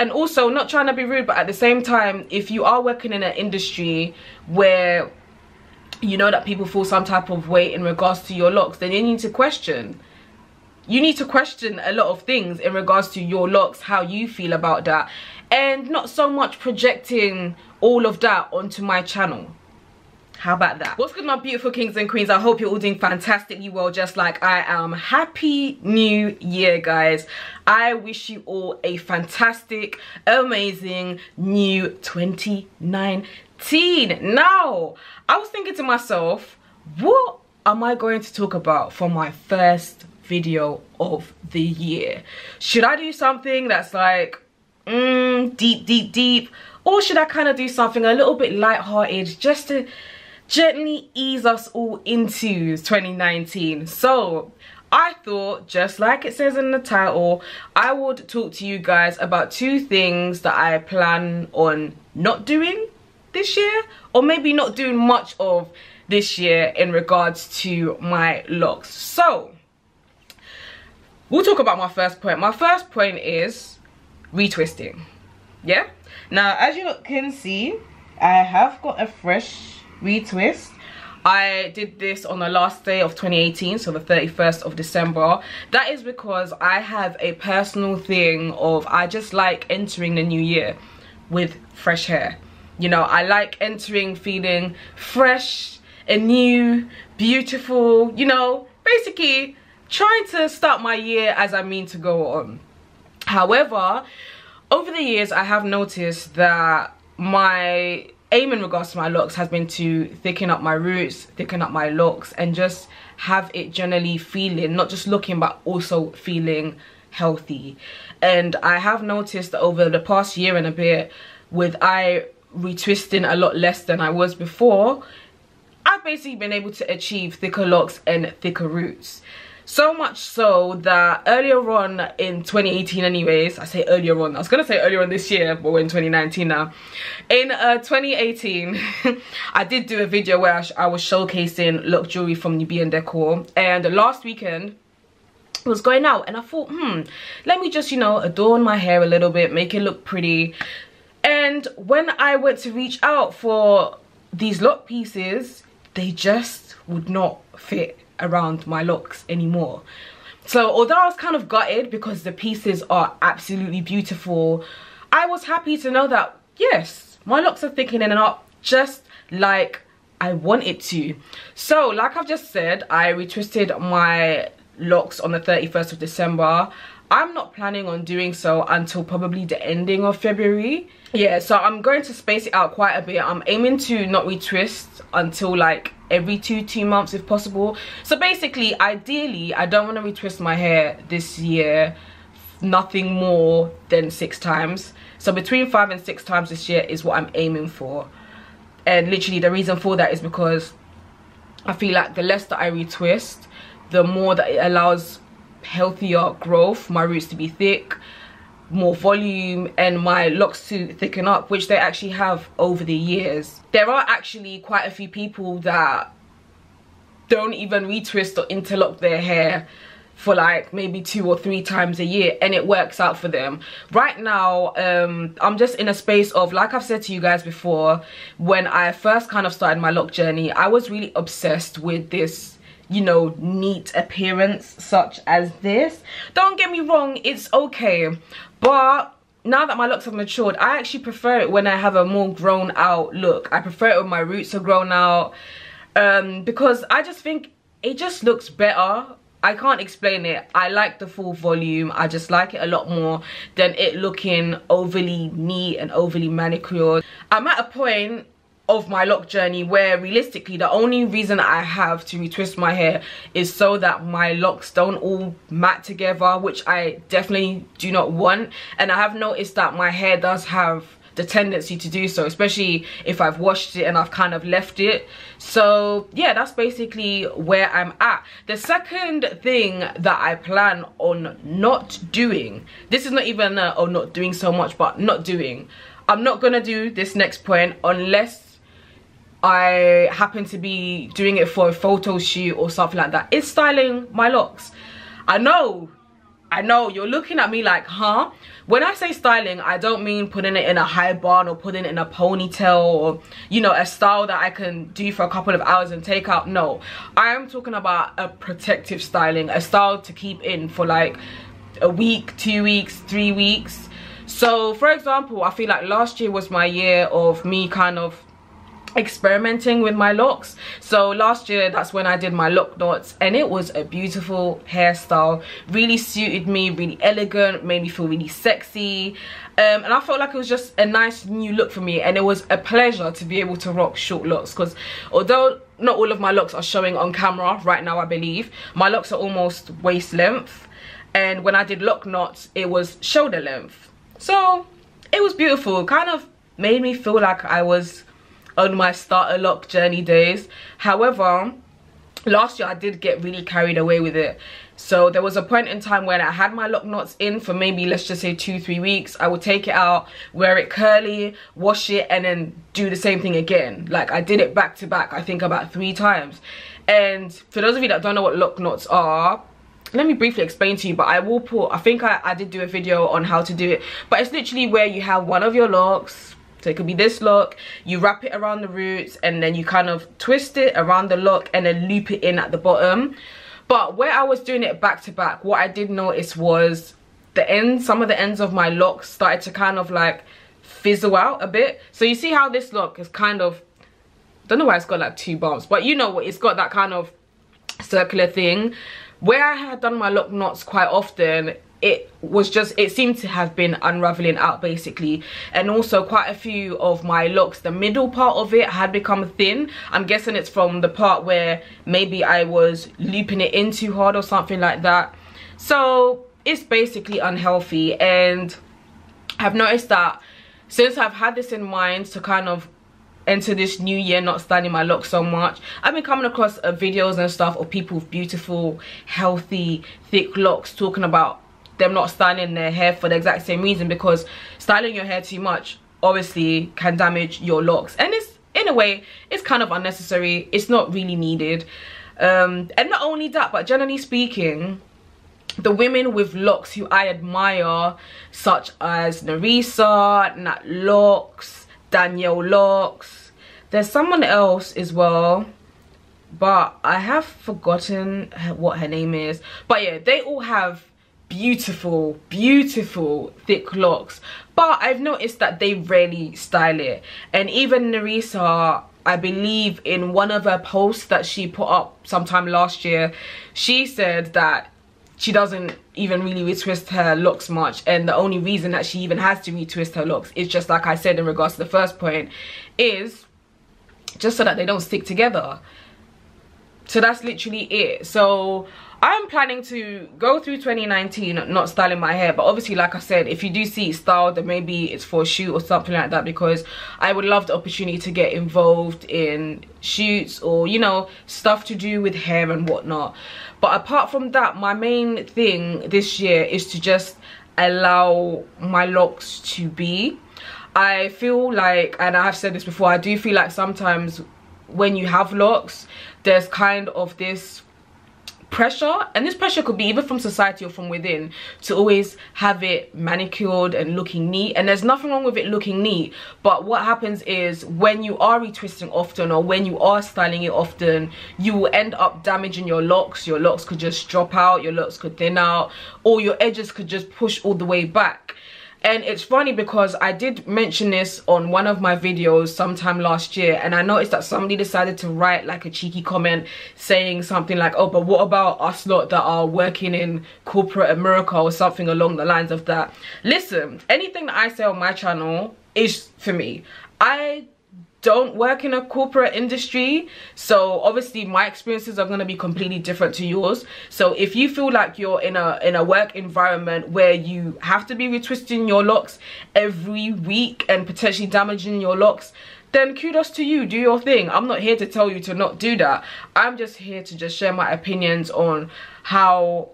And also, not trying to be rude, but at the same time, if you are working in an industry where you know that people feel some type of way in regards to your locks, then you need to question. You need to question a lot of things in regards to your locks, how you feel about that, and not so much projecting all of that onto my channel. How about that? What's good, my beautiful kings and queens? I hope you're all doing fantastically well, just like I am. Happy New Year, guys. I wish you all a fantastic, amazing new 2019. Now, I was thinking to myself, what am I going to talk about for my first video of the year? Should I do something that's like deep, or should I kind of do something a little bit light-hearted just to gently ease us all into 2019? So I thought, just like it says in the title, I would talk to you guys about 2 things that I plan on not doing this year, or maybe not doing much of this year in regards to my locks. So we'll talk about my first point. My first point is retwisting. Yeah, now as you can see, I have got a fresh retwist. I did this on the last day of 2018, so the 31st of December. That is because I have a personal thing of, I just like entering the new year with fresh hair. You know, I like entering feeling fresh and new, beautiful, you know, basically trying to start my year as I mean to go on. However, over the years, I have noticed that my aim in regards to my locks has been to thicken up my roots, thicken up my locks, and just have it generally feeling, not just looking, but also feeling healthy. And I have noticed that over the past year and a bit, with I retwisting a lot less than I was before, I've basically been able to achieve thicker locks and thicker roots. So much so that earlier on in 2018 anyways, I say earlier on, I was gonna say earlier on this year, but we're in 2019 now. In 2018, I did do a video where I was showcasing lock jewelry from Nubian Decor, and last weekend I was going out and I thought, let me just, you know, adorn my hair a little bit, make it look pretty. And when I went to reach out for these lock pieces, they just would not fit around my locks anymore. So although I was kind of gutted because the pieces are absolutely beautiful, I was happy to know that yes, my locks are thickening up just like I want it to. So like I've just said, I retwisted my locks on the 31st of December. I'm not planning on doing so until probably the ending of February. Yeah, so I'm going to space it out quite a bit. I'm aiming to not retwist until like every two months if possible. So basically, ideally, I don't want to retwist my hair this year, nothing more than 6 times. So between 5 and 6 times this year is what I'm aiming for. And literally the reason for that is because I feel like the less that I retwist, the more that it allows healthier growth, my roots to be thick, more volume, and my locks to thicken up, which they actually have over the years. There are actually quite a few people that don't even retwist or interlock their hair for like maybe 2 or 3 times a year, and it works out for them. Right now, I'm just in a space of, like I've said to you guys before, when I first kind of started my lock journey, I was really obsessed with this, you know, neat appearance such as this. Don't get me wrong, it's okay, but now that my locks have matured, I actually prefer it when I have a more grown out look. I prefer it when my roots are grown out, because I just think it just looks better. I can't explain it. I like the full volume. I just like it a lot more than it looking overly neat and overly manicured. I'm at a point of my lock journey where realistically the only reason I have to retwist my hair is so that my locks don't all mat together, which I definitely do not want. And I have noticed that my hair does have the tendency to do so, especially if I've washed it and I've kind of left it. So yeah, that's basically where I'm at. The second thing that I plan on not doing, this is not even or not doing so much, but not doing, I'm not gonna do this next point unless I happen to be doing it for a photo shoot or something like that. It's styling my locks. I know I know you're looking at me like, huh? When I say styling, I don't mean putting it in a high bun or putting it in a ponytail or, you know, a style that I can do for a couple of hours and take out. No, I am talking about a protective styling, a style to keep in for like a week, 2 weeks, 3 weeks. So for example, I feel like last year was my year of me kind of experimenting with my locks. So last year, that's when I did my lock knots, and it was a beautiful hairstyle. Really suited me, really elegant, made me feel really sexy, and I felt like it was just a nice new look for me. And it was a pleasure to be able to rock short locks, because although not all of my locks are showing on camera right now, I believe my locks are almost waist length, and when I did lock knots it was shoulder length. So it was beautiful, kind of made me feel like I was on my starter lock journey days. However, last year I did get really carried away with it. So there was a point in time when I had my lock knots in for maybe, let's just say 2-3 weeks. I would take it out, wear it curly, wash it, and then do the same thing again. Like, I did it back to back, I think about 3 times. And for those of you that don't know what lock knots are, let me briefly explain to you, but I will put, I think I did do a video on how to do it, but it's literally where you have one of your locks. So it could be this lock, you wrap it around the roots, and then you kind of twist it around the lock and then loop it in at the bottom. But where I was doing it back to back, what I did notice was the ends, some of the ends of my locks started to kind of like fizzle out a bit. So you see how this lock is kind of, don't know why it's got like 2 bumps, but you know what, it's got that kind of circular thing. Where I had done my lock knots quite often, it was just, it seemed to have been unraveling out basically. And also quite a few of my locks, the middle part of it had become thin. I'm guessing it's from the part where maybe I was looping it in too hard or something like that. So it's basically unhealthy, and I've noticed that since I've had this in mind to kind of enter this new year not styling my locks so much, I've been coming across videos and stuff of people with beautiful, healthy, thick locks talking about them not styling their hair for the exact same reason, because styling your hair too much obviously can damage your locks, and it's, in a way, it's kind of unnecessary. It's not really needed. And not only that, but generally speaking, the women with locks who I admire, such as Narisa, Nat Locs, Danielle Locs, there's someone else as well, but I have forgotten what her name is. But yeah, they all have beautiful, beautiful thick locks, but I've noticed that they rarely style it. And even Narisa, I believe in one of her posts that she put up sometime last year, she said that she doesn't even really retwist her locks much, and the only reason that she even has to retwist her locks is just like I said in regards to the first point, is just so that they don't stick together. So that's literally it. So I'm planning to go through 2019 not styling my hair, but obviously, like I said, if you do see it styled, then maybe it's for a shoot or something like that, because I would love the opportunity to get involved in shoots or, you know, stuff to do with hair and whatnot. But apart from that, my main thing this year is to just allow my locks to be. I feel like, and I have said this before, I do feel like sometimes when you have locks, there's kind of this pressure, and this pressure could be either from society or from within, to always have it manicured and looking neat. And there's nothing wrong with it looking neat, but what happens is when you are retwisting often, or when you are styling it often, you will end up damaging your locks. Your locks could just drop out, your locks could thin out, or your edges could just push all the way back. And it's funny because I did mention this on one of my videos sometime last year, and I noticed that somebody decided to write like a cheeky comment saying something like, oh, but what about us lot that are working in corporate America, or something along the lines of that. Listen, anything that I say on my channel is for me. I don't work in a corporate industry, so obviously my experiences are going to be completely different to yours. So if you feel like you're in a work environment where you have to be retwisting your locks every week and potentially damaging your locks, then kudos to you, do your thing. I'm not here to tell you to not do that. I'm just here to just share my opinions on how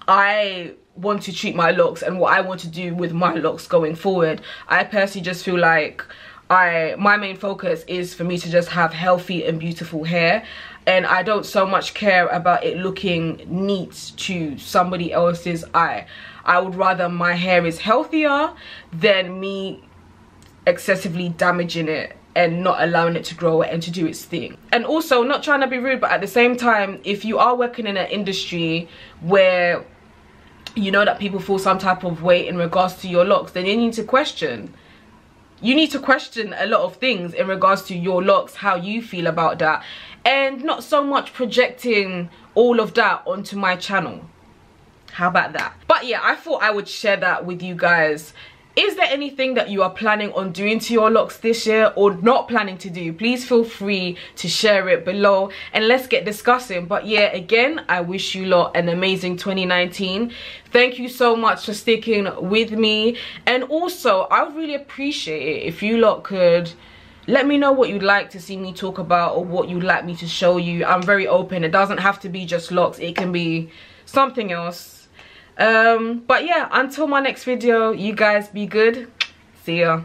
I want to treat my locks and what I want to do with my locks going forward. I personally just feel like my main focus is for me to just have healthy and beautiful hair. and I don't so much care about it looking neat to somebody else's eye. I would rather my hair is healthier than me excessively damaging it and not allowing it to grow and to do its thing. And also, not trying to be rude, but at the same time, if you are working in an industry where you know that people feel some type of way in regards to your locks, then you need to question. You need to question a lot of things in regards to your locks, how you feel about that, and not so much projecting all of that onto my channel. How about that? But yeah, I thought I would share that with you guys. Is there anything that you are planning on doing to your locks this year or not planning to do? Please feel free to share it below and let's get discussing. But yeah, again, I wish you lot an amazing 2019. Thank you so much for sticking with me. And also, I would really appreciate it if you lot could let me know what you'd like to see me talk about or what you'd like me to show you. I'm very open. It doesn't have to be just locks. It can be something else. But yeah, until my next video, you guys be good. See ya.